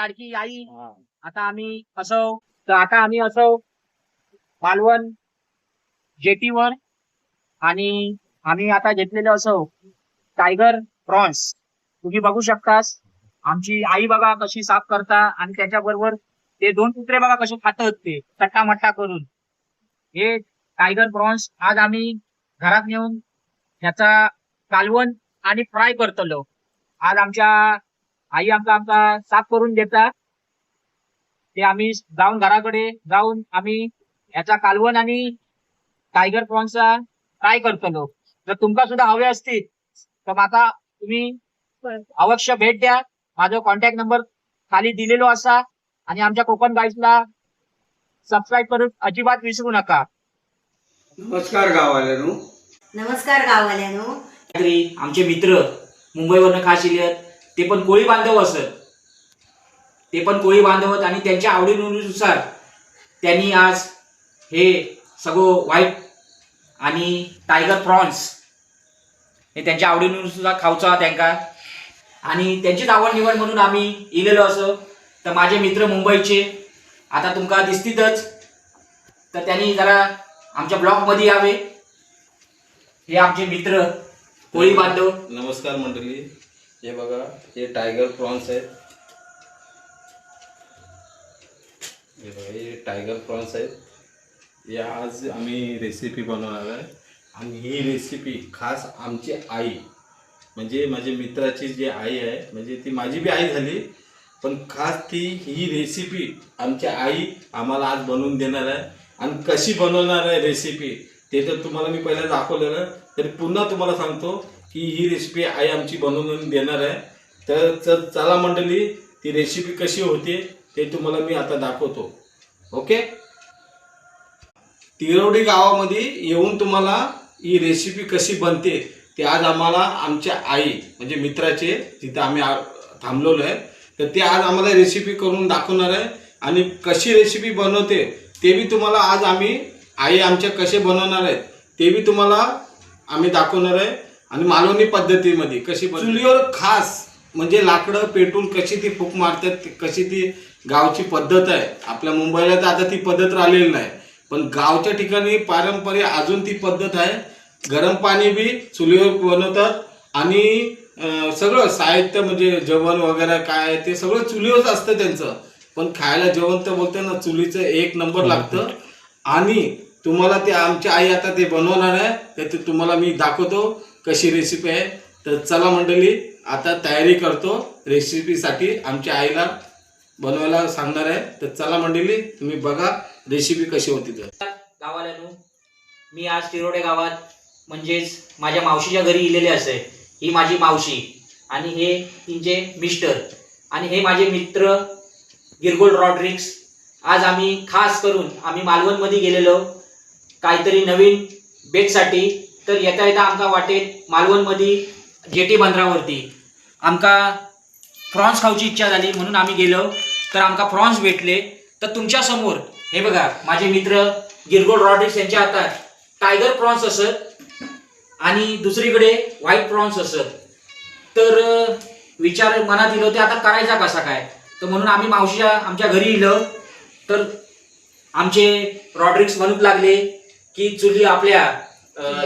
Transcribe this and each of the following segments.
लाडकी आई. आता आम्ही असो मालवण जेटीवर आणि आम्ही आता घेतलेले असो टायगर प्रॉन्स. तुम्ही बघू शकतास आमची आई बघा कशी साफ करता आणि त्याच्याबरोबर ते दोन कुत्रे बघा कसे खातात ते चट्टामट्टा करून. हे टायगर प्रॉन्स आज आम्ही घरात नेऊन ह्याचा कालवण आणि फ्राय करतलो. आज आमच्या आई आमका साफ करून देतात ते आम्ही जाऊन घराकडे जाऊन आम्ही ह्याचा कालवण आणि टायगर प्रॉन्सचा फ्राय करतलो. जर तुमका सुद्धा हवे असतील तर आता तुम्ही अवश्य भेट द्या. माझा कॉन्टॅक्ट नंबर खाली दिलेलो असा आणि आमच्या कोकण गाईड्सला सबस्क्राईब करून अजिबात विसरू नका. नमस्कार गाववाल्यांनो. नमस्कार गाववाल्यांनो. आमचे मित्र मुंबईवरनं खास इलेत ते पण कोळी बांधव असत. ते पण कोळी बांधवत आणि त्यांच्या आवडीनुसार त्यांनी आज हे सगळं व्हाईट आणि टायगर प्रॉन्स हे त्यांच्या आवडीनुसार खाऊचा त्यांका आणि त्यांचीच आवड निवड म्हणून आम्ही इलेलो असो. तर माझे मित्र मुंबईचे आता तुमका दिसतीतच तर त्यांनी जरा आमच्या ब्लॉगमध्ये यावे. हे आमचे मित्र कोळी बांधव. नमस्कार मंडळी. हे बघा हे टायगर प्रॉन्स आहेत. हे बघा हे टायगर प्रॉन्स आहेत. या आज आम्ही रेसिपी बनवणार आहे आणि ही रेसिपी खास आमची आई म्हणजे माझ्या मित्राची जी आई आहे म्हणजे ती माझी बी आई झाली पण खास ही रेसिपी आमची आई आम्हाला आज बनवून देणार आहे. आणि कशी बनवणार आहे रेसिपी ते तर तुम्हाला मी पहिला दाखवलेलं तरी पुन्हा तुम्हाला सांगतो की ही रेसिपी आई आमची बनवून देणार आहे. तर चला मंडळी ती रेसिपी कशी होते ते तुम्हाला मी आता दाखवतो. ओके. तिरोडी गावामध्ये येऊन तुम्हाला ही रेसिपी कशी बनते ते आज आम्हाला आमच्या आई म्हणजे मित्राचे तिथं आम्ही थांबलेलो आहे तर ते आज आम्हाला रेसिपी करून दाखवणार आहे. आणि कशी रेसिपी बनवते ते बी तुम्हाला आज आई आमच्या कसे बनवणार आहेत ते बी तुम्हाला आम्ही दाखवणार आहे. आणि मालवणी पद्धतीमध्ये कशी चुलीवर खास म्हणजे लाकडं पेटून कशी ती फूक मारतात कशी ती गावची पद्धत आहे. आपल्या मुंबईला तर आता ती पद्धत राहिलेली नाही पण गावच्या ठिकाणी पारंपरिक अजून ती पद्धत आहे. गरम पाणी बी चुलीवर बनवतात आणि सगळं साहित्य म्हणजे जेवण वगैरे काय ते सगळं चुलीवरच असतं त्यांचं. पण खायला जेवण तर बोलते ना चुलीचं एक नंबर लागतं. आणि तुम्हाला ते आमची आई आता ते बनवणार आहे तर ते तुम्हाला मी दाखवतो कशी रेसिपी आहे. तर चला मंडळी आता तयारी करतो रेसिपीसाठी आमच्या आईला बनवायला सांगणार आहे. तर चला मंडळी तुम्ही बघा रेसिपी कशी होती. तर गावाला मी आज तिरोडे गावात म्हणजेच माझ्या मावशीच्या घरी इलेले असे. ही माझी मावशी आणि हे तिचे मिस्टर आणि हे माझे मित्र गिरगोल रॉड्रिक्स. आज आम्ही खास करून आम्ही मालवणमध्ये गेलेलो काहीतरी नवीन बेटसाठी. तर येता येता आमका वाटेत मालवणमध्ये जेटी बंदरावरती आमका प्रॉन्स खाऊची इच्छा झाली म्हणून आम्ही गेलो. तर आमका प्रॉन्स भेटले. तर तुमच्या समोर हे बघा माझे मित्र गिरगोल रॉड्रिक्स यांच्या हातात टायगर प्रॉन्स असत आणि दुसरीकडे व्हाईट प्रॉन्स असत. तर विचार मनात इलो ते आता करायचा कसा काय. तर म्हणून आम्ही मावशीच्या आमच्या घरी इलो. तर आमचे रॉड्रिक्स म्हणून लागले की चुली आपल्या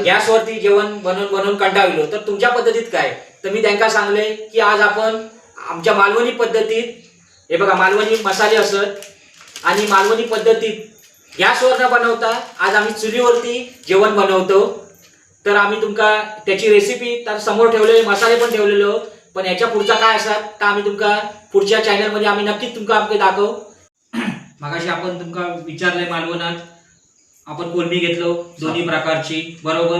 गॅसवरती जेवण बनवून कंटाळलो. तर तुमच्या पद्धतीत काय. तर मी त्यांना सांगले की आज आपण आमच्या मालवणी पद्धतीत हे बघा मालवणी मसाले असत आणि मालवणी पद्धतीत गॅसवर न बनवता आज आम्ही चुलीवरती जेवण बनवतो. तर आम्ही तुमका त्याची रेसिपी तर समोर ठेवलेले मसाले पण ठेवलेलो पण याच्या पुढचा काय असतात तर आम्ही तुमका पुढच्या चॅनलमध्ये आम्ही नक्कीच तुमका आमके दाखवू. मगाशी आपण तुमका विचारलंय मालवणात आपण कोलमी घेतलो दोन्ही प्रकारची बरोबर.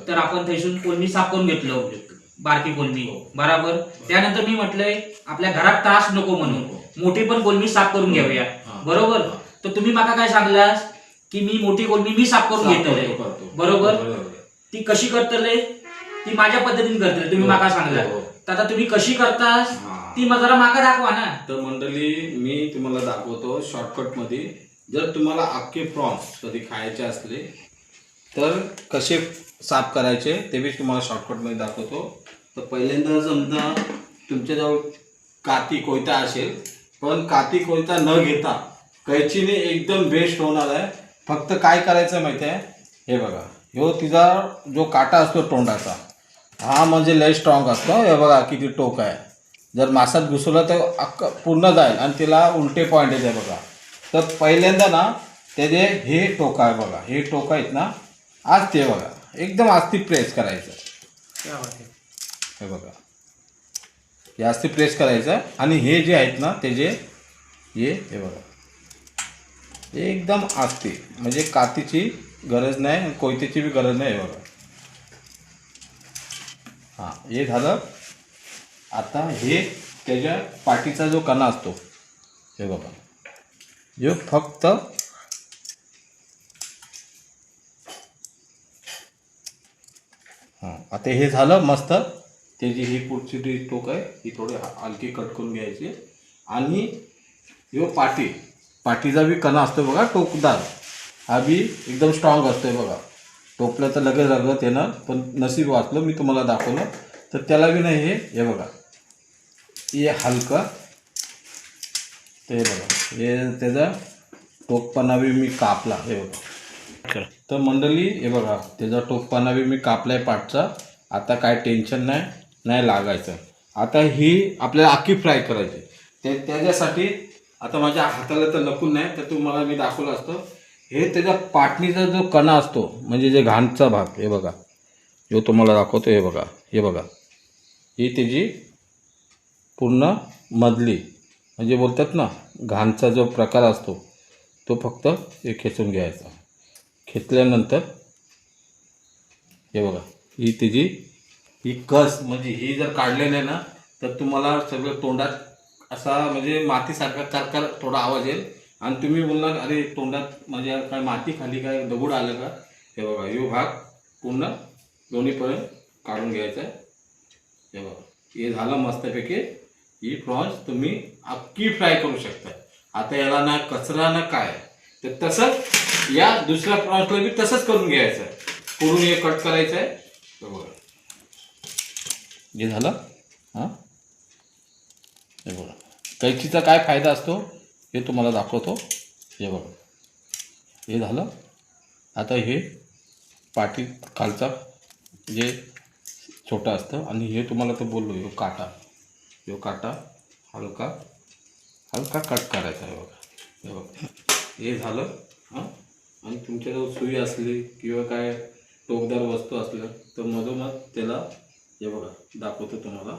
तर आपण थैसून कोलमी साफ करून घेतलो बारकी कोलमी बरोबर. त्यानंतर मी म्हटलंय आपल्या घरात त्रास नको म्हणून मोठी पण कोलमी साफ करून घेऊया बरोबर. तर तुम्ही मला काय सांगलास की मी मोठी कोलमी मी साफ करून घेतले बरोबर. ती कशी करतले ती माझ्या पद्धतीने करतले तुम्ही मला सांगला. तर आता तुम्ही कशी करतास ती मला जरा माका दाखवा ना. तर मंडळी मी तुम्हाला दाखवतो शॉर्टकट मध्ये. जर तुम्हाला अख्खे प्रॉन्स कधी खायचे असले तर कसे साफ करायचे ते बी तुम्हाला शॉर्टकट मध्ये दाखवतो. तर पहिल्यांदा समजा तुमच्याजवळ काती कोयता असेल पण काती कोयता न घेता कैचीने एकदम बेस्ट होणार आहे. फक्त काय करायचं माहिती आहे, हे बघा, ह्यो तिचा जो काटा असतो तोंडाचा, हा म्हणजे लय स्ट्रॉंग असतो. हे बघा किती टोक आहे. जर मासात घुसवलं तर अख्खं पूर्ण जाईल आणि तिला उलटे पॉईंट येते बघा. तर पहिल्यांदा ना त्याचे हे टोक आहे बघा, हे टोक आहेत ना, आज ते बघा एकदम आस्ती प्रेस करायचं. हे बघा, हे आस्ती प्रेस करायचं आणि हे जे आहेत ना त्याचे हे बघा एकदम आस्ती, म्हणजे कातीची गरज नाही आणि कोयत्याची बी गरज नाही. हे बघा, हां हे झालं. आता हे त्याच्या पाठीचा जो कणा असतो, हे बघा, जो फक्त हां आता हे झालं मस्त. त्याची ही पुढची जी टोक आहे ही थोडी हलकी कट करून घ्यायची आणि ह्यो पाठीचा बी कणा असतो बघा टोकदार, हा बी एकदम स्ट्रॉंग असतोय बघा. टोकलं तर लगेच रगत येणार, पण नशीब वाचलं मी तुम्हाला दाखवलं तर त्याला बी नाही. हे बघा, हे हलकं, ते बघा, हे त्याचा टोकपणा बी मी कापला. हे बघा, तर मंडळी हे बघा त्याचा टोकपणा बी मी कापलाय पाठचा. आता काय टेन्शन नाही लागायचं. आता ही आपल्याला अख्खी फ्राय करायची. त्याच्यासाठी आता माझ्या हाताला तर लपून नाही, तर तुम्हाला मी दाखवलं असतं. हे त्याच्या पाटणीचा जो कणा असतो, म्हणजे जे घाणचा भाग, हे बघा, जो तुम्हाला दाखवतो. हे बघा, ही त्याची पूर्ण मधली, म्हणजे बोलतात ना घाणचा जो प्रकार असतो तो फक्त हे खेचून घ्यायचा. खेचल्यानंतर हे बघा, ही त्याची ही कस, म्हणजे ही जर काढले नाही ना तर तुम्हाला सगळं तोंडात असा म्हणजे मातीसारखा करकर थोडा आवाज येईल आणि तुम्ही बोलणार अरे तोंडात म्हणजे काय माती खाली काय दगड आलं का. हे बघा, ह्यो भाग पूर्ण दोन्हीपर्यंत काढून घ्यायचा आहे. हे बघा, हे झालं मस्तपैकी. ही प्रॉन्स तुम्ही अख्खी फ्राय करू शकता. आता याला ना कचरा ना काय, तर तसंच या दुसऱ्या प्रॉन्सला बी तसंच करून घ्यायचं आहे. पुरून हे कट करायचं आहे. बघा, हे झालं. हां, हे बघा, कैचीचा काय फायदा असतो हे तुम्हाला दाखवतो. हे बघा, हे झालं. आता हे पाठी खालचा जे छोटा असतं आणि हे तुम्हाला तर बोललो ह्यो काटा हलका कट करायचा आहे. बघा, हे बघा, हे झालं. हां, आणि तुमच्याजवळ सुई असली किंवा काय टोकदार वस्तू असलं तर मधोमध त्याला हे बघा दाखवतो तुम्हाला.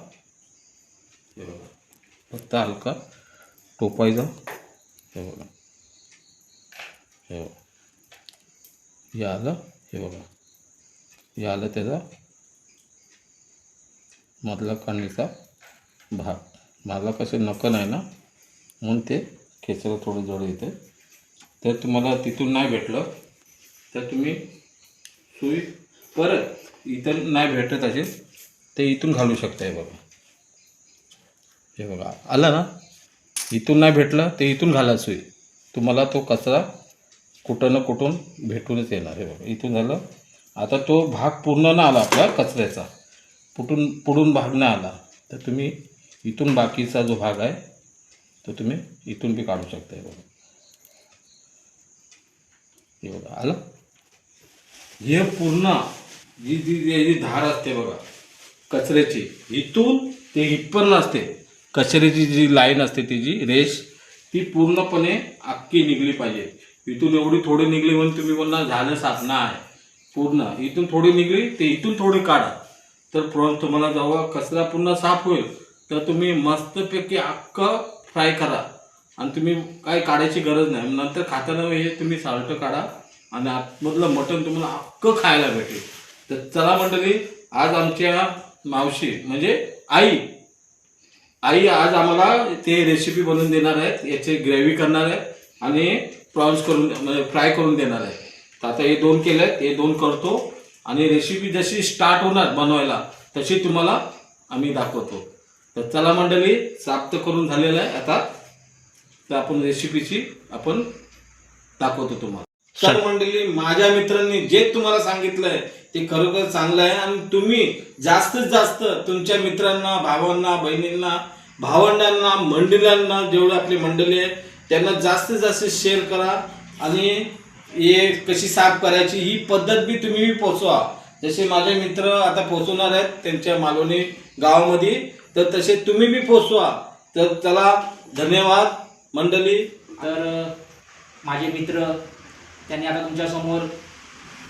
हे बघा, फक्त हलका टोपायचा. हे बघा, हे आलं. हे बघा, हे आलं त्याचा मधला कणीचा भाग. मला कसे नकं नाही ना म्हणून ते खेचायला थोडं जड येते. तर तुम्हाला तिथून नाही भेटलं तर तुम्ही सुई परत इथं नाही भेटत असेल ते इथून घालू शकता. हे बघा, हे बघा, आलं ना. इथून नाही भेटलं ते इथून घाला सुई, तुम्हाला तो कचरा कुठं ना कुठून भेटूनच येणार. हे बघा, इथून झालं. आता तो भाग पूर्ण ना आला आपला कचऱ्याचा, पुढून भाग नाही आला तर तुम्ही इथून बाकीचा जो भाग आहे तो तुम्ही इथून बी काढू शकता. हे बघा, हे बघा, आलं. हे पूर्ण जी धार असते बघा कचऱ्याची, इथून ते इथपर्यंत असते. कचऱ्याची जी लाईन असते तिची रेष ती पूर्णपणे अख्खी निघली पाहिजे. इथून एवढी थोडी निघली म्हणून तुम्ही बोलणार झालं साफ नाही. पूर्ण इथून थोडी निघली ते इथून थोडी काढा, तर प्रॉन्स तुम्हाला जेव्हा कचरा पूर्ण साफ होईल तर तुम्ही मस्तपैकी अख्खं फ्राय करा आणि तुम्ही काय काढायची गरज नाही. नंतर खाताना हे तुम्ही साल्ट काढा आणि आतमधलं मटण तुम्हाला अख्खं खायला भेटेल. तर चला मंडळी, आज आमच्या मावशी म्हणजे आई आज आम्हाला ते रेसिपी बनवून देणार आहेत. याची ग्रेव्ही करणार आहेत आणि प्रॉन्स करून म्हणजे फ्राय करून देणार आहेत. तर आता हे 2 केले आहेत, हे 2 करतो आणि रेसिपी जशी स्टार्ट होणार बनवायला तशी तुम्हाला आम्ही दाखवतो. तर चला मंडळी, साफ करून झालेलं आहे आता, तर आपण रेसिपीची आपण दाखवतो तुम्हाला. तर मंडळी, माझ्या मित्रांनी जे तुम्हाला सांगितलंय ते खरोखर चांगलं आहे आणि तुम्ही जास्तीत जास्त तुमच्या मित्रांना, भावांना, बहिणींना भावंडांना मंडळींना जेवढं आपली मंडळी आहे त्यांना जास्तीत जास्त शेअर करा आणि हे कशी साफ करायची ही पद्धत बी तुम्ही पोचवा. जसे माझे मित्र आता पोचवणार आहेत त्यांच्या मालवणी गावामध्ये, तर तसे तुम्ही बी पोचवा. तर चला धन्यवाद मंडळी. तर माझे मित्र त्यांनी आता तुमच्यासमोर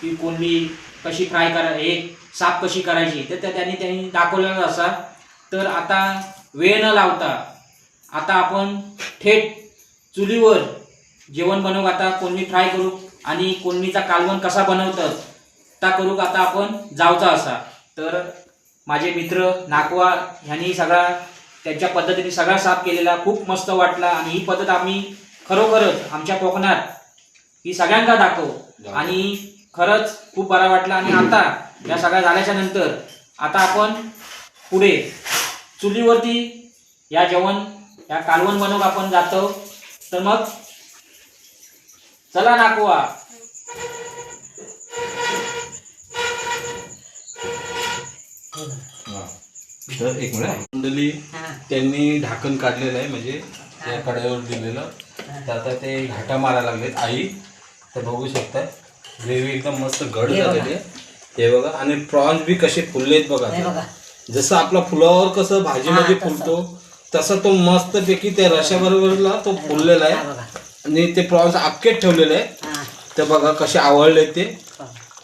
की कोंबडी कशी फ्राय हे साफ कशी करायची तर त्यांनी दाखवलेलं असा. तर आता वेळ न लावता आता आपण थेट चुलीवर जेवण बनवू. आता कोंबडी फ्राय करू आणि कोंबडीचा कालवण कसा बनवतात ता करू आता आपण जावचा असा. तर माझे मित्र नाकवा ह्यांनी सगळा त्यांच्या पद्धतीने सगळा साफ केलेला खूप मस्त वाटला. आणि ही पद्धत आम्ही खरोखरच आमच्या कोकणात ही सगळ्यांना दाखव आणि खरंच खूप बरा वाटला. आणि आता या सगळ्या झाल्याच्या नंतर आता आपण पुढे चुलीवरती या कालवण बनवून आपण जातो. तर मग चला नाकवा. तर एक मिनिट मंडळी त्यांनी ढाकण काढलेलं आहे म्हणजे त्या कड्यावर दिलेलं. तर आता ते घाटा मारायला लागलेत आई. तर बघू शकता ग्रेव्ही एकदम मस्त घड झालेली आहे हे बघा. आणि प्रॉन्स बी कसे फुललेत बघा. जसं आपला फुलावर कसं भाजीमध्ये फुलतो तसं तो मस्त पैकी त्या रशाबरोबरला तो फुललेला आहे. आणि ते प्रॉन्स अख्खेच ठेवलेले आहे. तर बघा कसे आवडले ते.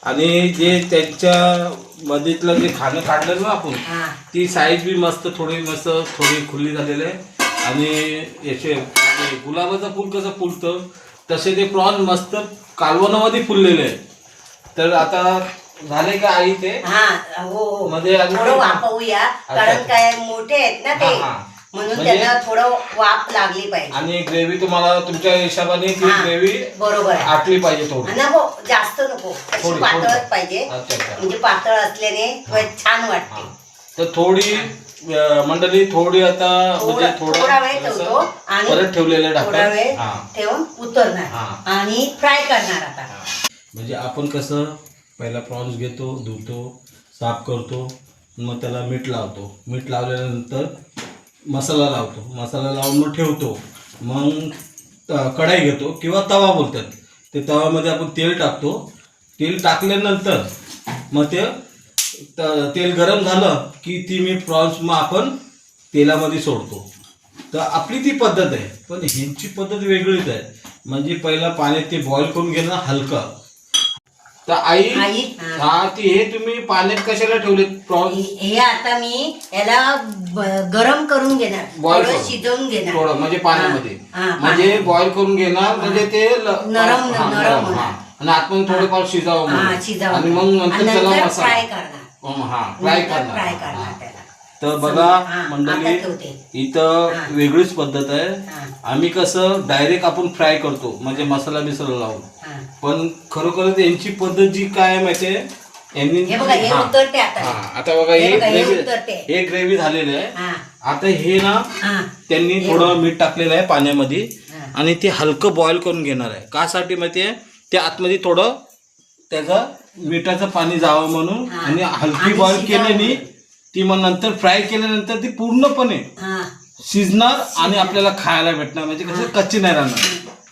आणि जे त्यांच्या मधीतलं जे खाणं काढलं ना आपण ती साईज बी मस्त थोडी खुली झालेली आहे. आणि याचे गुलाबाचं फुल कसं फुलतं तसे ते प्रॉन्स मस्त कालवणामध्ये फुललेले आहे. तर आता झाले का आई ते हो मध्ये थोडं वाफवूया कारण काय मोठे आहेत ना ते म्हणून त्यांना थोडं वाफ लागली पाहिजे. आणि ग्रेव्ही तुम्हाला तुमच्या हिशोबाने ती ग्रेव्ही बरोबर आटली पाहिजे थोडी. नको जास्त नको अशी पातळच पाहिजे. म्हणजे पातळ असल्याने छान वाटते. तर थोडी मंडळी थोडी आता म्हणजे थोडा वेळ ठेवतो आणि परत ठेवलेलं थोडा वेळ ठेवून उतरणार आणि फ्राय करणार. आता म्हणजे आपण कसं पहिला प्रॉन्स घेतो धुतो साफ करतो मग त्याला मीठ लावतो. मीठ लावल्यानंतर मसाला लावतो. मसाला लावून मग ठेवतो. मग कढाई घेतो किंवा तवा बोलतात ते तव्यामध्ये आपण तेल टाकतो. तेल टाकल्यानंतर मग ते तेल गरम झालं की ती मी प्रॉन्स मग आपण तेलामध्ये सोडतो. तर आपली ती पद्धत आहे. पण ह्यांची पद्धत वेगळीच आहे. म्हणजे पहिला पाण्यात ते बॉईल करून घेणं हलका. तर आई ती हे तुम्ही पाण्यात कशाला ठेवले प्रॉन्स? हे आता मी याला गरम करून घेणार थोडं शिजवून घेणार थोडं म्हणजे पाण्यामध्ये म्हणजे बॉईल करून घेणार म्हणजे ते नरम आणि आतमध्ये थोडंफार शिजावं आणि मग नंतर त्याला मसाला फ्राय करणार. फ्राय करणार. तर बघा मंडळी इथं वेगळीच पद्धत आहे. आम्ही कसं डायरेक्ट आपण फ्राय करतो म्हणजे मसाला बिसाला लावून. पण खरोखर यांची पद्धत जी काय माहितीये यांनी आता बघा हे ग्रेव्ही झालेलं आहे. आता हे ना त्यांनी थोडं मीठ टाकलेलं आहे पाण्यामध्ये आणि ते हलकं बॉईल करून घेणार आहे. कासाठी माहितीये ते आतमध्ये थोडं त्याचं मिठाचं पाणी जावं म्हणून. आणि हलकी बॉईल केल्याने ती मग नंतर फ्राय केल्यानंतर ती पूर्णपणे शिजणार आणि आपल्याला खायला भेटणार म्हणजे कसं कच्ची नाही राहणार.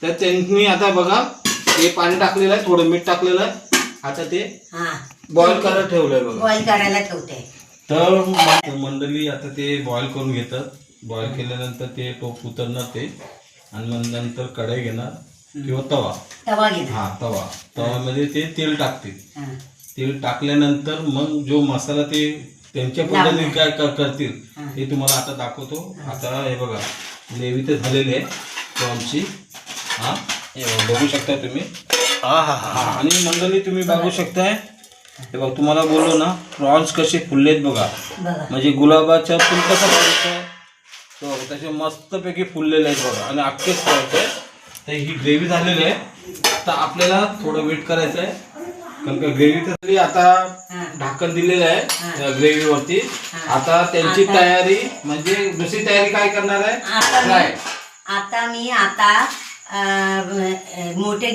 तर त्यांनी आता बघा हे पाणी टाकलेलं आहे थोडं मीठ टाकलेलं आहे. आता ते बॉईल करायला ठेवलंय बघा. बॉईल करायला ठेवते. तर मंडळी आता ते बॉईल करून घेतात. बॉईल केल्यानंतर ते टोप उतरणार ते आणि मग नंतर कढई घेणार किंवा तवा घेणार. तवामध्ये ते तेल टाकतील. तेल टाकल्यानंतर मग जो मसाला ते त्यांच्या पद्धतीने काय करतील हे तुम्हाला आता दाखवतो. आता हे बघा ग्रेव्ही तर झालेली आहे प्रॉन्सची. हे बघू शकता तुम्ही. आणि मंडळी तुम्ही बघू शकताय हे बघ तुम्हाला बोललो ना प्रॉन्स कसे फुललेत बघा. म्हणजे गुलाबाच्या फुल कसं फुलतं तसे मस्तपैकी फुललेले आहेत बघा. आणि अख्खेच प्रॉन्स आहे. तर ही ग्रेव्ही झालेली आहे. तर आपल्याला थोडं वेट करायचं आहे कारण का ग्रेव्ही तर आता ढाकण दिलेलं आहे ग्रेव्हीवरती. आता त्यांची तयारी म्हणजे दुसरी तयारी काय करणार आहे फ्राय. आता मी मोठे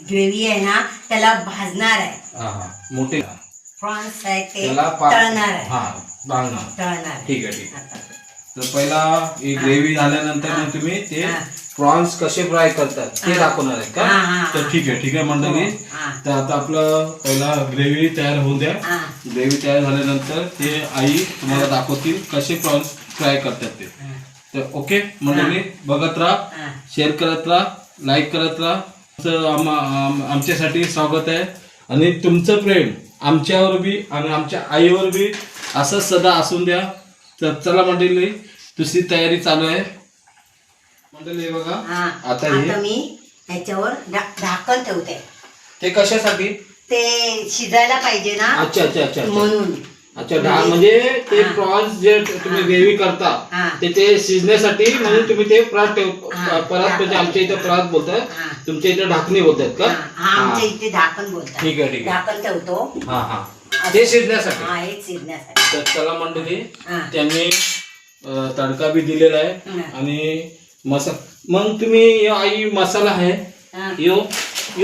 ग्रेव्ही आहे ना त्याला भाजणार आहे. मोठे प्रॉन्स आहे ते तळणार आहे. ठीक आहे. तर पहिला ही ग्रेव्ही झाल्यानंतर मग तुम्ही ते प्रॉन्स कसे फ्राय करतात ते दाखवणार आहे का? तर ठीक आहे मंडळी. तर आता आपलं पहिला ग्रेव्ही तयार होऊ द्या. ग्रेव्ही तयार झाल्यानंतर ते आई तुम्हाला दाखवतील कसे प्रॉन्स फ्राय करतात ते. तर ओके मंडळी, बघत राहा, शेअर करत राहा, लाईक करत राहा. आमच्यासाठी स्वागत आहे आणि तुमचं प्रेम आमच्यावर बी आणि आमच्या आईवर बी असं सदा असून द्या. तर चला मंडळी, दुसरी तयारी चालू आहे मंडळी. बघा आता मी ह्याच्यावर झाकण ठेवते. ते कशासाठी? ते शिजायला पाहिजे ना. अच्छा म्हणून. अच्छा, म्हणजे ते प्रॉन्स जे तुम्ही ग्रेव्ही करता ते शिजण्यासाठी म्हणून तुम्ही ते परत म्हणजे आमच्या इथे परत बोलतात, तुमच्या इथे ढाकणी बोलतात का? आमच्या इथे झाकण बोलतात. ठीक आहे झाकण ठेवतो. ते शिजण्यासाठी. हे शिजण्यासाठी. तर चला मंडळी, त्यांनी तडका बी दिलेला आहे आणि मग तुम्ही आई मसाला आहे यो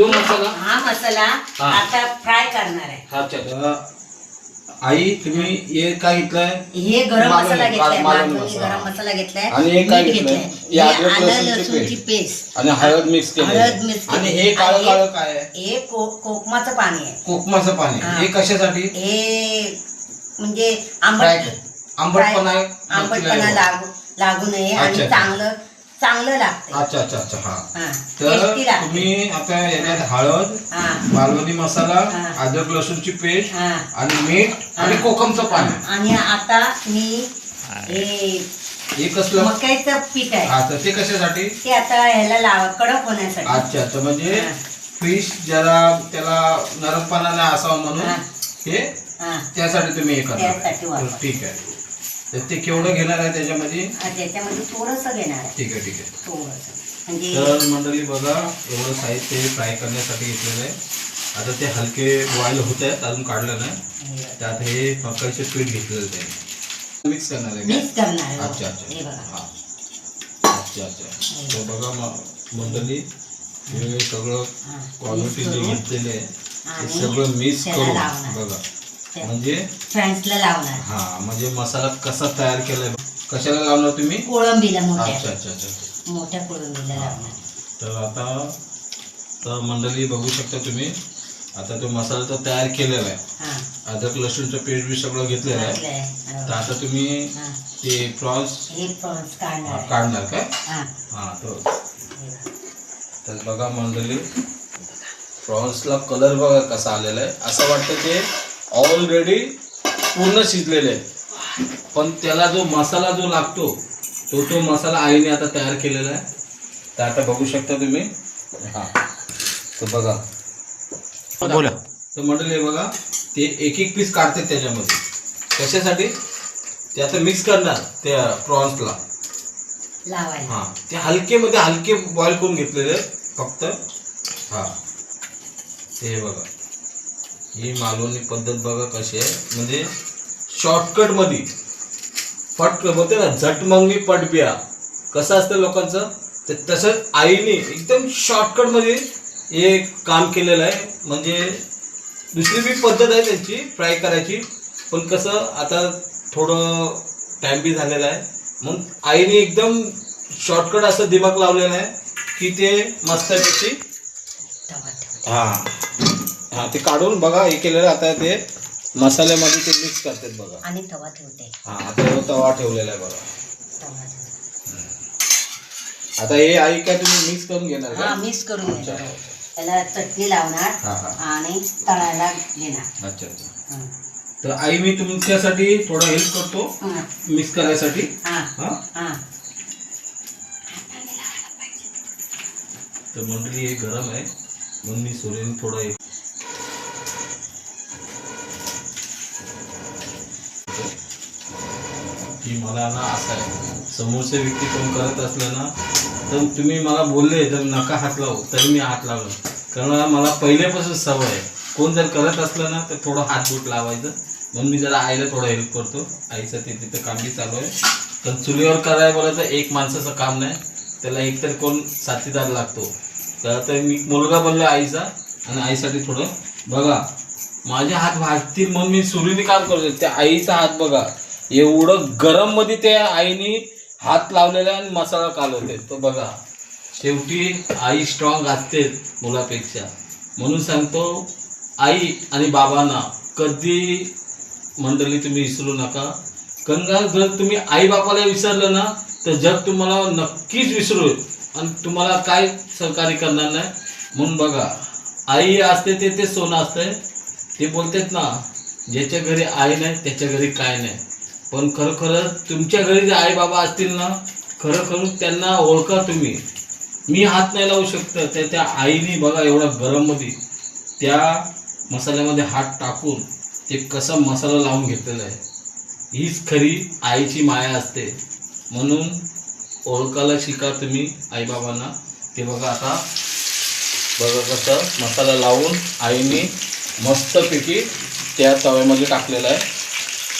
मसाला, हा मसाला आता फ्राय करणार आहे. अच्छा, आई तुम्ही हे काय घेतलंय? हे गरम मसाला घेतलाय, मालवणी गरम मसाला घेतलाय आणि हे काय घेतलंय? आलं लसूणची पेस्ट आणि हळद मिक्स केली. आणि हे काळं काळं काय आहे? हे कोकमाचं पाणी आहे. कोकमाचं पाणी. हे कशासाठी? हे म्हणजे आंबटपणा लागू नये आणि चांगलं लागतं. अच्छा. हा, तर तुम्ही आता याच्यात हळद, मालवणी मसाला, अद्रक लसूणची पेस्ट आणि मीठ आणि कोकमचं पाणी. आणि आता मी हे कसलं? मक्याचं पीठ आहे. तर ते कशासाठी? ते आता ह्याला कडक होण्यासाठी. अच्छा, म्हणजे फिश जरा त्याला नरमपणा नाही असावं म्हणून हे त्यासाठी तुम्ही हे करणार. ठीक आहे. तर ते केवढं घेणार आहे त्याच्यामध्ये? थोडंसं घेणार आहे. ठीक आहे. थोडंसं म्हणजे. तर मंडळी बघा, एवढं साहित्य फ्राय करण्यासाठी घेतलेलं आहे. आता ते हलके बॉईल होत आहेत, अजून काढलं नाही. त्यात हे मकाईचे पीठ घेतलेलं आहे, मिक्स करणार आहे. अच्छा. तर बघा मंडळी, हे सगळं क्वालिटी जे घेतलेले आहे ते सगळं मिक्स करून बघा, म्हणजे फ्रान्सला लावणार. म्हणजे मसाला कसा तयार केलाय. कशाला लावणार तुम्ही? कोळंबीला. मोठ्या कोळंबीला लावणार. तर आता मंडळी बघू शकता तुम्ही, आता तो मसाला तर तयार केलेला आहे. अद्रक लसूणचं पेस्ट बी सगळं घेतलेलं आहे. तर आता तुम्ही ते प्रॉन्स काढणार काय? तर बघा मंडळी, प्रॉन्सला कलर बघा कसा आलेला आहे. असं वाटतं ते ऑलरेडी पूर्ण शिजलेले आहे, पण त्याला जो मसाला जो लागतो तो मसाला आईने आता तयार केलेला आहे. तर आता बघू शकता तुम्ही. तर बघा, बोला. तर मंडळी बघा, ते एक पीस काढतात त्याच्यामध्ये. कशासाठी? ते आता मिक्स करणार त्या प्रॉन्सला. ते हलके बॉईल करून घेतलेले फक्त. ते बघा, ही मालवणी पद्धत बघा कशी आहे, म्हणजे शॉर्टकट मध्ये फट होते ना, झट मंगनी पटबिया कसं असतं लोकांचं, तर तसंच आईने एकदम शॉर्टकट मध्ये हे काम केलेलं आहे. म्हणजे दुसरी बी पद्धत आहे त्यांची फ्राय करायची, पण कसं आता थोडं टाइम बी झालेला आहे, मग आईने एकदम शॉर्टकट असं दिमाग लावलेलं आहे की ते मस्तपैकी ते काढून बघा हे केलेलं. आता ते मसाल्यामध्ये ते मिक्स करतात बघा. आणि तवा ठेवते. आता तवा ठेवलेला आहे बघा. आता हे आई काय तुम्ही मिक्स करून घेणार का? मिक्स करून घेणार. त्याला चटणी लावणार आणि तळायला घेणार. अच्छा. तर आई मी तुमच्यासाठी थोडा हेल्प करतो मिक्स करायसाठी. तर मंडळी हे गरम आहे म्हणून मी सोडून थोडा की मला ना असं आहे, समोरचे व्यक्ती कोण करत असलं ना तर तुम्ही मला बोलले तर नका हात लावू, तरी मी हात लावलो. कारण मला पहिल्यापासून सवय आहे, कोण जर करत असलं ना तर थोडं हात बोट लावायचं. म्हणून मी जरा आईला थोडं हेल्प करतो. आईचं ते तिथं काम बी चालू आहे. पण चुलीवर करायला बोलायचं एक माणसाचं काम नाही, त्याला एकतर कोण साथीदार लागतो. तर मी मुलगा बनलो आईचा, आणि आईसाठी थोडं बघा माझे हात भाजतील म्हणून मी सुरीने काम करतो. त्या आईचा हात बघा एवढं गरम मध्ये त्या आईने हात लावलेला आणि मसाला कालवते. तो बघा शेवटी आई स्ट्रॉंग असते मुलापेक्षा. म्हणून सांगतो आई आणि बाबांना कधी मंडळी तुम्ही विसरू नका. कारण का जर तुम्ही आई बापाला विसरलं ना तर जग तुम्हाला नक्कीच विसरू आणि तुम्हाला काय सहकार्य करणार नाही. म्हणून बघा आई असते ते सोनं असतंय. ते बोलतात ना ज्याच्या घरी आई नाही त्याच्या घरी काय नाही. पण खरं तुमच्या घरी जे आई बाबा असतील ना खरं त्यांना ओळखा तुम्ही. मी हात नाही लावू शकतो त्या आईने बघा एवढा गरममध्ये त्या मसाल्यामध्ये हात टाकून ते कसा मसाला लावून घेतलेला आहे. हीच खरी आईची माया असते. म्हणून ओळखायला शिका तुम्ही आईबाबांना. ते बघा आता बघा कसं मसाला लावून आईने मस्तपैकी त्या तव्यामध्ये टाकलेला आहे.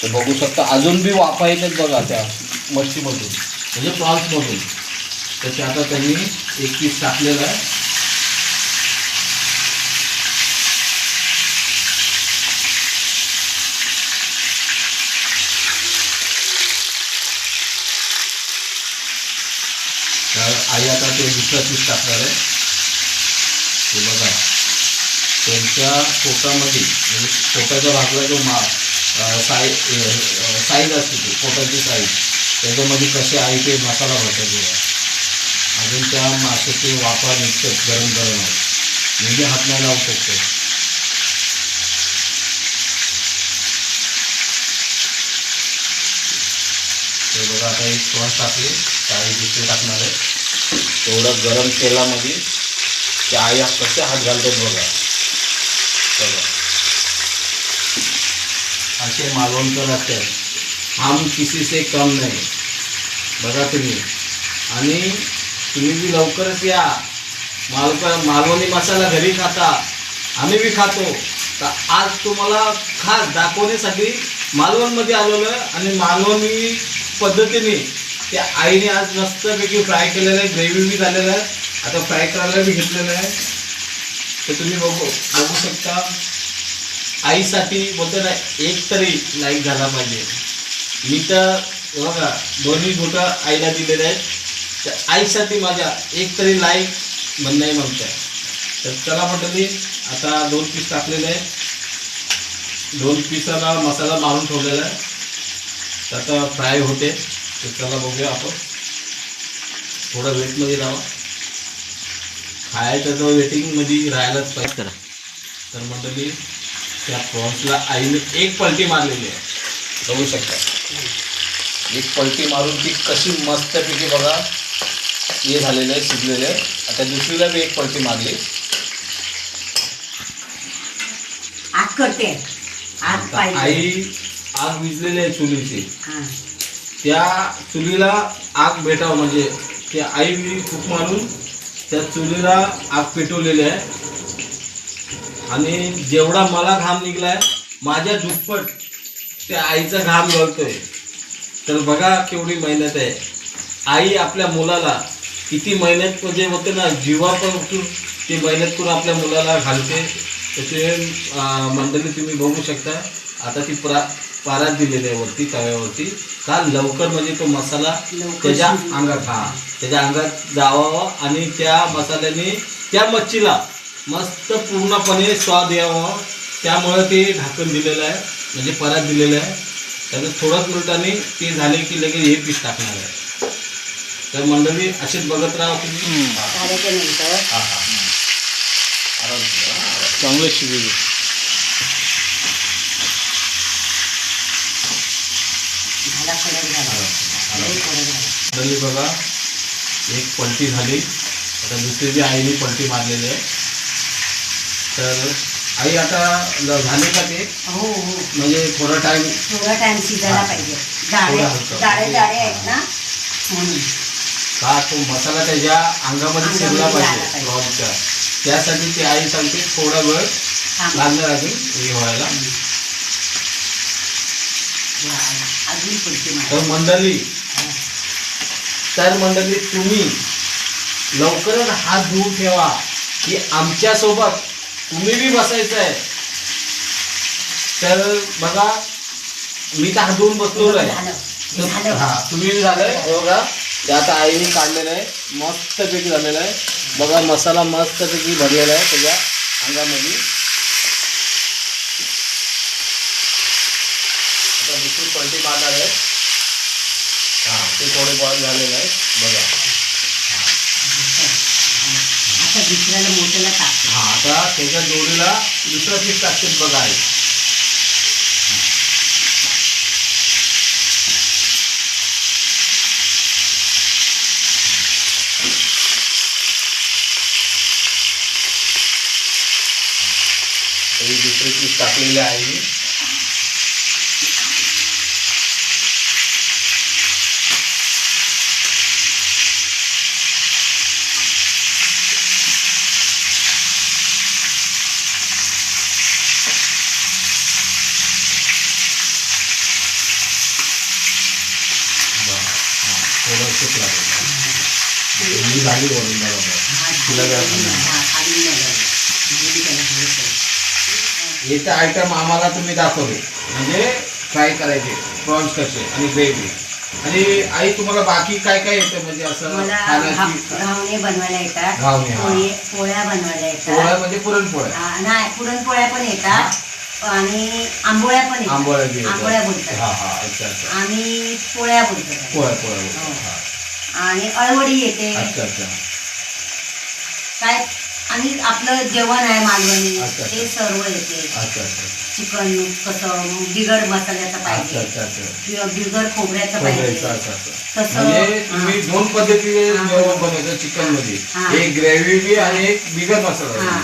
ते बघू शकता अजून बी वाफा येतात बघा त्या मच्छीमधून म्हणजे प्रॉन्समधून. तर ते आता त्यांनी एक पीस टाकलेला आहे. तर आई आता ते दुसरा पीस टाकणार आहे. ते बघा त्यांच्या पोटामध्ये म्हणजे पोटाच्या भागला जो साईज असते ती पोटाची साईज त्याच्यामध्ये कसे आहे ते मसाला भरतात बघा. अजून त्या माशाचे वाफा निघतात गरम आहे म्हणजे हात नाही लावू शकतो. ते बघा आता एक प्रॉन्स टाकले काही दुसरे टाकणार आहे. तेवढं गरम तेलामध्ये ते आई कसे हात घालतात बघा. असे मालवणकर असतात. हम किसी से कम नाही बघा तुम्ही. आणि तुम्ही बी लवकरच या. मालवणी मसाला घरी खाता आम्ही बी खातो. तर आज तुम्हाला खास दाखवण्यासाठी मालवणमध्ये आलेलो आहे आणि मालवणी पद्धतीने त्या आईने आज मस्तपैकी फ्राय केलेलं आहे. ग्रेव्ही बी झालेलं आहे. आता फ्राय करायला बी घेतलेलं आहे. तर तुम्ही बघू शकता. आईसाठी बोलतो ना एक तरी लाईक झाला पाहिजे. मी तर बघा दोन्ही बोटं आईला दिलेले आहेत. तर आईसाठी माझ्या एक तरी लाईक म्हणणं म्हणतं. तर चला मंडळी आता 2 पीस टाकलेले आहेत. 2 पिसाला मसाला मारून ठेवलेला आहे. तर आता फ्राय होते. तर चला बघूया आपण. थोडं वेटमध्ये राहा. खायचं तर वेटिंगमध्ये राहायलाच पाहिजे. तर मंडळी त्या प्रॉन्सला आईने एक पलटी मारलेली आहे. बघू शकता एक पलटी मारून ती कशी मस्तपैकी बघा हे झालेलं आहे शिजलेलं आहे. आता दुसरीला बी एक पलटी मारली. आग करते आग पाहिजे. आई आग विजलेली आहे चुलीची. त्या चुलीला आग भेटावं म्हणजे त्या आई फूक मारून त्या चुलीला आग पेटवलेली आहे. आणि जेवढा मला घाम निघलाय माझ्या दुप्पट त्या आईचा घाम गळतोय. तर बघा केवढी मेहनत आहे. आई आपल्या मुलाला किती मेहनत म्हणजे होते ना जीवा पण उठून ती मेहनत करून आपल्या मुलाला घालते. त्याचे मंडळी तुम्ही बघू शकता. आता ती पारात दिलेली आहे वरती तव्यावरती का लवकर म्हणजे तो मसाला त्याच्या अंगात जावावा आणि त्या मसाल्याने त्या मच्छीला मस्त पूर्णपणे स्वाद यावा. त्यामुळे ते झाकण दिलेलं आहे म्हणजे परात दिलेलं आहे. त्याचं थोड्याच मिनिटांनी ते झाले की लगेच हे पीस टाकणार आहे. तर मंडळी असेच बघत राहा तुम्ही. चांगलं शिजू. मंडळी बघा एक पलटी झाली. आता दुसरी बी आईने पलटी मारलेली आहे. तर आई आता झाले का ते? हो म्हणजे थोडा टाइम शिजायला पाहिजे. जाडे आहेत ना म्हणून का तो मसाला त्याच्या अंगामध्ये शिरला पाहिजे प्रॉन्सच्या. त्यासाठी ती आई सांगते थोडा वेळ लागणार अजून हे व्हायला. तर मंडळी तुम्ही लवकरच हात धुवून ठेवा की आमच्यासोबत तुम्ही बी बसायचं आहे. तर बघा मी तर हात धुवून बसलो आहे. झालं. हा तुम्ही झालंय हे बघा ते आता आईने काढलेलं आहे मस्तपैकी झालेलं आहे बघा मसाला मस्तपैकी भरलेला आहे त्याच्या अंगामध्ये आता दुसरी पलटी मारणार आहे हा ते थोडे बॉईल झालेलं आहे बघा आता दुसऱ्याला मोठ्याला टाकतो. हा आता त्याच्या जोडीला दुसरा पीस टाकतात बघा आई ही दुसरी पीस टाकलेली आहे थोडंसंच लागेल ही झाली वरून बरोबर तिला काय हे तर आयटम आम्हाला तुम्ही दाखवले म्हणजे फ्राय करायचे प्रॉन्स कसे आणि ग्रेव्ही आणि आई तुम्हाला बाकी काय काय येतं म्हणजे असं मला खाण्याची घावणे बनवायला येतात. घावणे, हा. पोळ्या बनवायला येतात. पोळ्या म्हणजे पुरणपोळ्या नाही पुरणपोळ्या पण येतात आणि आंबोळ्या पण येतात. आंबोळ्या बी येतात. आंबोळ्या बोलतात हा हा अच्छा अच्छा आणि पोळ्या बोलतात. पोळ्या पोळ्या हो. हा. आणि अळवडी येते अच्छा अच्छा काय आणि आपलं जेवण आहे मालवणी अच्छा. ते सर्व येते. अच्छा अच्छा चिकन कसं बिगर मसाल्याचं अच्छा पाहिजे अच्छा अच्छा किंवा बिगर खोबऱ्याचं खोबऱ्याचं, पाहिजे अच्छा अच्छा तसं म्हणजे तुम्ही दोन पद्धतीने हा. जेवण बनवतो चिकन मध्ये हा. एक ग्रेव्ही बी आणि एक बिगर मसाला हा.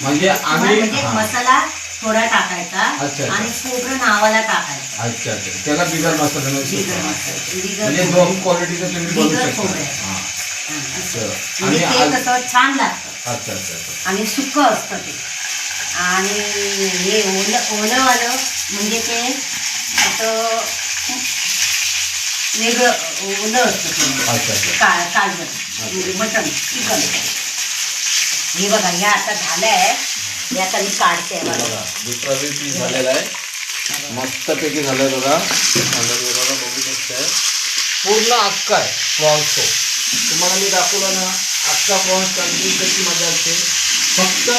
म्हणजे आम्ही म्हणजे हा. मसाला थोडा टाकायचा अच्छा. आणि खोबरं नावाला टाकायचं. अच्छा अच्छा त्याला बिगर मसाला बिगर मसाला, बिगर म्हणजे खोबरं. दोन क्वालिटीचं तुम्ही बनवू बिगर शकता खोबरं. हा. हा, असं. असं. म्हणजे आणि ते आज- कसं छान लागतं अच्छा अच्छा अच्छा आणि सुकं असतं ते आणि हे ओलंवालं म्हणजे ते असं वेगळं ओलं असतं ते. अच्छा अच्छा काळजं म्हणजे मटण चिकन. हे बघा हे आता झालंय हे आता मी काढते बघा. बघा दुसरा बी पीस झालेला आहे मस्तपैकी झालंय बघा बघा बघू शकताय पूर्ण अख्खा आहे प्रॉन्स तो तुम्हाला मी दाखवला ना अख्खा प्रॉन्स काढली कशी मजा असते फक्त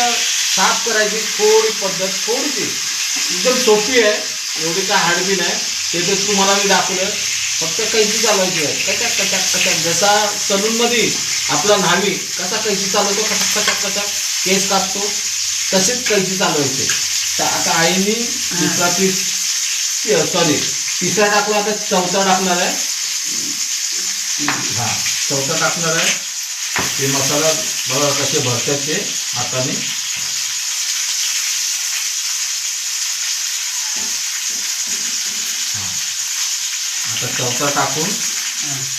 साफ करायची थोडी पद्धत थोडीशी एकदम सोपी आहे एवढी काय हार्ड बी नाही ते तर तुम्हाला मी दाखवलं फक्त कैची चालवायची आहे कचाक कचाक कचाक जसा सलूनमध्ये आपला न्हावी कसा कैची चालवतो कचाक कचाक कचाक केस कापतो तसेच कैची चालवायचे तर आता आईनी दुसरा पीस सॉरी तिसरा टाकला आता चौथा टाकणार आहे हा चौथा टाकणार आहे ते मसाला बघा कसे भरतात ते हाताने आता चौथा टाकून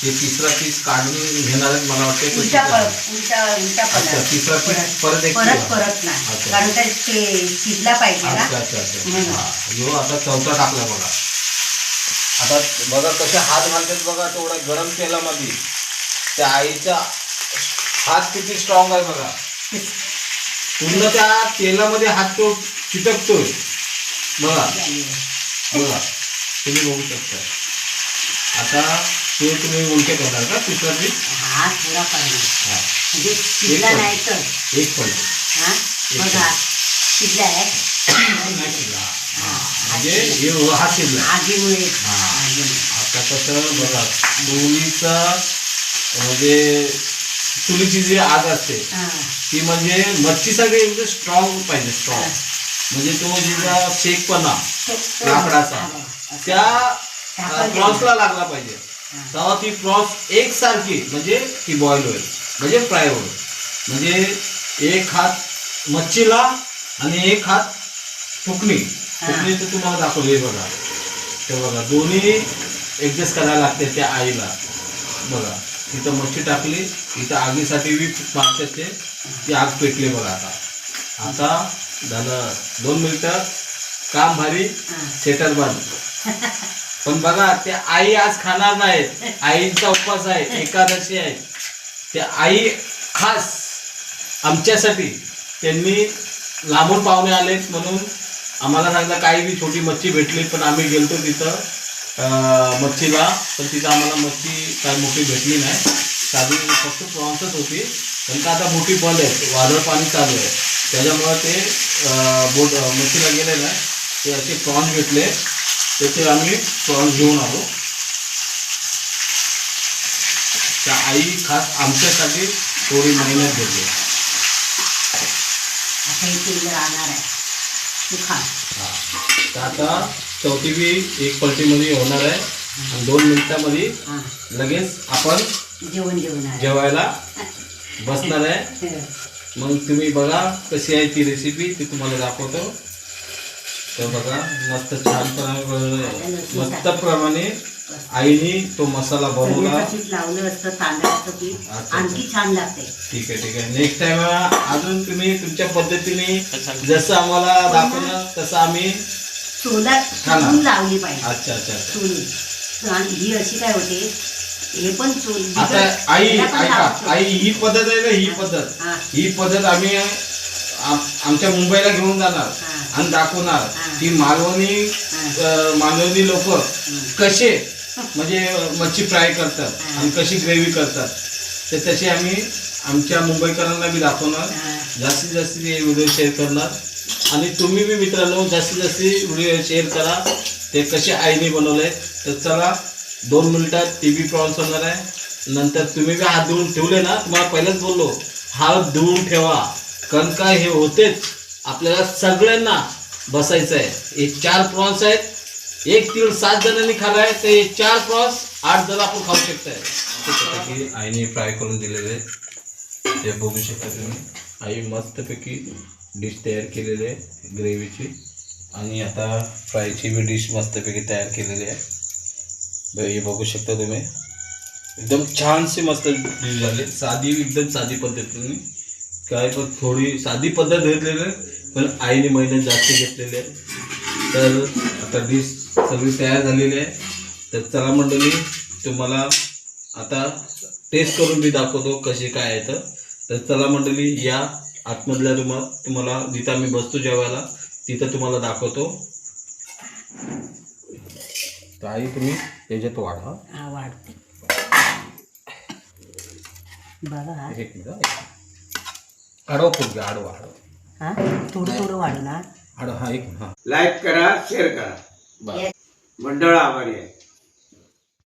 ते तिसरा पीस काढून घेणार आहेत मला वाटतं उलटा अच्छा तिसरा पीस परत एक परत परत नाही अच्छा. कारण ते शिजला पाहिजे ना अच्छा अच्छा अच्छा म्हणून. हा यो आता चौथा टाकला बघा आता बघा कसे हात घालतात बघा तेवढा गरम तेलामध्ये त्या आईचा हात किती स्ट्रॉंग आहे बघा पूर्ण त्या तेलामध्ये हात तो चिटकतोय बघा बघा तुम्ही बघू शकता आता ते तुम्ही उलटे करणार का तिसरा पीस हा थोडा पाहिजे हा म्हणजे शिजला नाही तर एक पलटी हा बघा शिजला आहे नाही शिजला म्हणजे हे हा शिजला आगीमुळे हा. आता कसं बघा दोन्हीचा म्हणजे चुलीची जी आग असते ती म्हणजे मच्छीसाठी एकदम स्ट्रॉंग पाहिजे स्ट्रॉंग म्हणजे तो जिचा शेकपणा लाकडाचा त्या प्रॉन्सला लागला पाहिजे तेव्हा ती प्रॉन्स एकसारखी म्हणजे ती बॉईल होईल म्हणजे फ्राय होईल म्हणजे एक हात मच्छीला आणि एक हात फुकणी तर तुम्हाला दाखवली बघा ते बघा दोन्ही ऍडजस्ट करायला लागते त्या आईला बघा इथं मच्छी टाकली इथं आगीसाठी बी मागतात ते ती आग पेटली बघा आता झालं 2 मिनिटं काम भारी सेटर बंद पण बघा ते आई आज खाणार नाहीत आईचा उपवास आहे एकादशी आहे ते आई खास आमच्यासाठी त्यांनी लांबून पाहुणे आलेत म्हणून आम्हाला सांगितलं काही बी छोटी मच्छी भेटली पण आम्ही गेलतो तिथं मच्छीला, पण तिथं आम्हाला मच्छी काय मोठी भेटली नाही, साधी फक्त प्रॉन्सच होती. कारण का आता मोठी बंद आहे, वादळ पाणी चालू आहे, त्याच्यामुळं ते बोट मच्छीला गेले नाही. ते असे प्रॉन्स भेटले, त्याचे आम्ही प्रॉन्स घेऊन आलो. त्या आई खास आमच्यासाठी थोडी मेहनत घेतली. आता हे तेल राहणार आहे, तू खा. तर आता चौथी बी एक पलटीमध्ये होणार आहे आणि 2 मिनिटामध्ये हां, लगेच आपण जेवण आहे. जेवायला बसणार आहे. मग तुम्ही बघा कशी आहे ती रेसिपी, ती तुम्हाला दाखवतो. तर बघा मस्त मस्त प्रमाणे आईने तो मसाला बनवला. चण्याचं पीठ लावलं असतं, तांदळाचं पीठ, अच्छा. आणखी छान लागते. ठीक आहे. नेक्स्ट टाइम अजून तुम्ही तुमच्या पद्धतीने जसं आम्हाला दाखवलं तसं आम्ही सोला चूल लावली पाहिजे. अच्छा. चूल. आणि ही अशी काय होते, हे पण चूल आता आई ऐका, आई ही पद्धत आहे ना, ही पद्धत आम्ही आमच्या मुंबईला घेऊन जाणार आणि दाखवणार की मालवणी लोक कसे म्हणजे मच्छी फ्राय करतात आणि कशी ग्रेव्ही करतात. तर तसे आम्ही आमच्या मुंबईकरांना बी दाखवणार, जास्तीत जास्त व्हिडिओ शेअर करणार. आणि तुम्ही बी मित्रांनो जास्तीत जास्त व्हिडिओ शेअर करा ते कसे आईने बनवले. तर चला 2 मिनिटात टी बी प्रॉन्स होणार आहे. नंतर तुम्ही बी हात धुवून ठेवले ना, तुम्हाला पहिलेच बोललो हात धुवून ठेवा, कारण काय हे होतेच, आपल्याला सगळ्यांना बसायचं आहे. हे 4 प्रॉन्स आहेत, एक तीळ 7 जणांनी खाल्ला आहे, तर हे 4 प्रॉन्स 8 जण आपण खाऊ शकताय. आईने फ्राय करून दिलेले ते बघू शकता तुम्ही. आई मस्तपैकी डिश तयार केलेली आहे ग्रेव्हीची, आणि आता फ्रायची बी डिश मस्तपैकी तयार केलेली आहे. हे बघू शकता तुम्ही, एकदम छानशी मस्त डिश झाली. एकदम साधी पद्धतीने काय, पण थोडी साधी पद्धत घेतलेली आहे, पण आईने मेहनत जास्त घेतलेली आहे. तर आता डिश सगळी तयार झालेली आहे. तर चला मंडळी, तुम्हाला आता टेस्ट करून मी दाखवतो कशी काय आहे. तर चला मंडळी, या आतमधल्या रूमात तुम्हाला जिथं आम्ही बसतो जेवायला तिथं तुम्हाला दाखवतो. तर आई तुम्ही त्याच्यात वाढा. वाढते बघा. एक मिनिट, आडवा फुटगा, आडवा हा, थोडं वाढणार. आडवा. हा, एक. हा, लाईक करा, शेअर करा. बरं. मंडळ आभारी आहे.